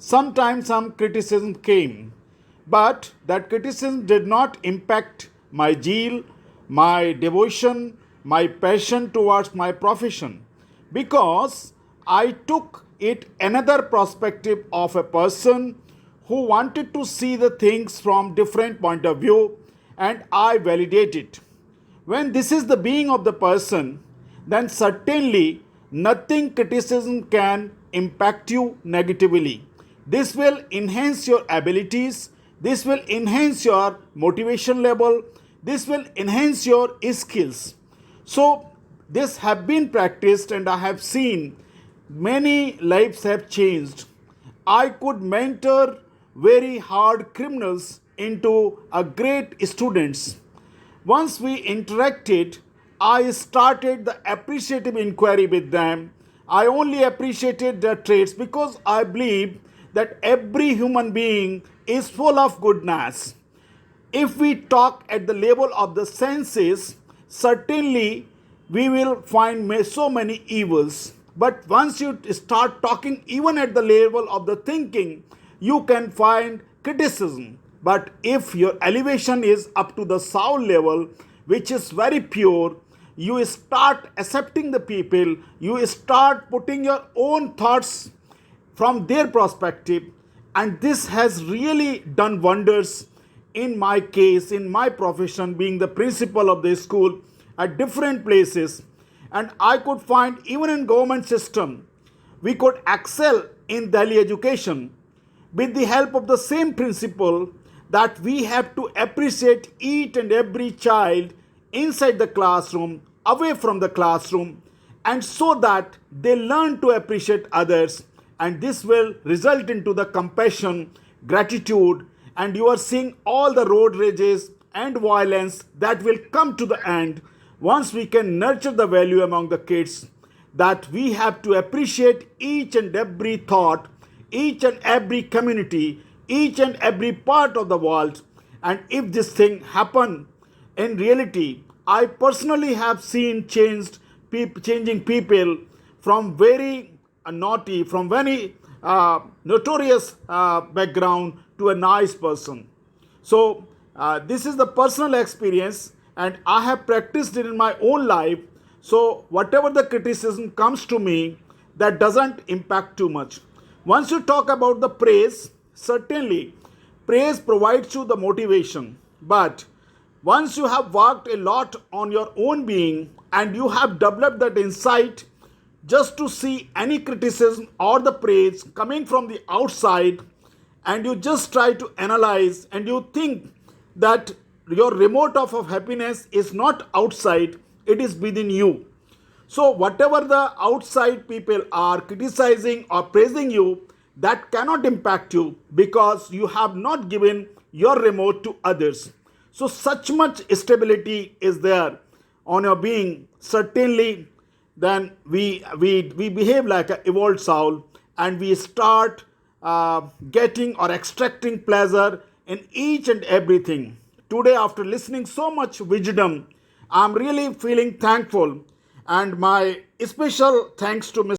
Sometimes some criticism came, but that criticism did not impact my zeal, my devotion, my passion towards my profession, because I took it another perspective of a person who wanted to see the things from different point of view, and I validate it. When this is the being of the person, then certainly nothing criticism can impact you negatively. This will enhance your abilities, this will enhance your motivation level, this will enhance your skills. So, this have been practiced, and I have seen many lives have changed. I could mentor very hard criminals into a great students. Once we interacted, I started the appreciative inquiry with them. I only appreciated their traits because I believe that every human being is full of goodness. If we talk at the level of the senses, certainly we will find so many evils. But once you start talking even at the level of the thinking, you can find criticism. But if your elevation is up to the soul level, which is very pure, you start accepting the people, you start putting your own thoughts from their perspective, and this has really done wonders in my case, in my profession, being the principal of the school at different places. And I could find even in government system, we could excel in Delhi education with the help of the same principle that we have to appreciate each and every child inside the classroom, away from the classroom, and so that they learn to appreciate others, and this will result into the compassion, gratitude, and you are seeing all the road rages and violence that will come to the end once we can nurture the value among the kids, that we have to appreciate each and every thought, each and every community, each and every part of the world. And if this thing happen in reality, I personally have seen changing people from very naughty, from very notorious background to a nice person. So, this is the personal experience, and I have practiced it in my own life. So, whatever the criticism comes to me, that doesn't impact too much. Once you talk about the praise, certainly praise provides you the motivation. But once you have worked a lot on your own being and you have developed that insight, just to see any criticism or the praise coming from the outside, and you just try to analyze and you think that your remote of happiness is not outside, it is within you. So whatever the outside people are criticizing or praising you, that cannot impact you because you have not given your remote to others. So such much stability is there on your being. Certainly, then we behave like an evolved soul, and we start getting or extracting pleasure in each and everything. Today, after listening so much wisdom, I'm really feeling thankful, and my special thanks to Mr.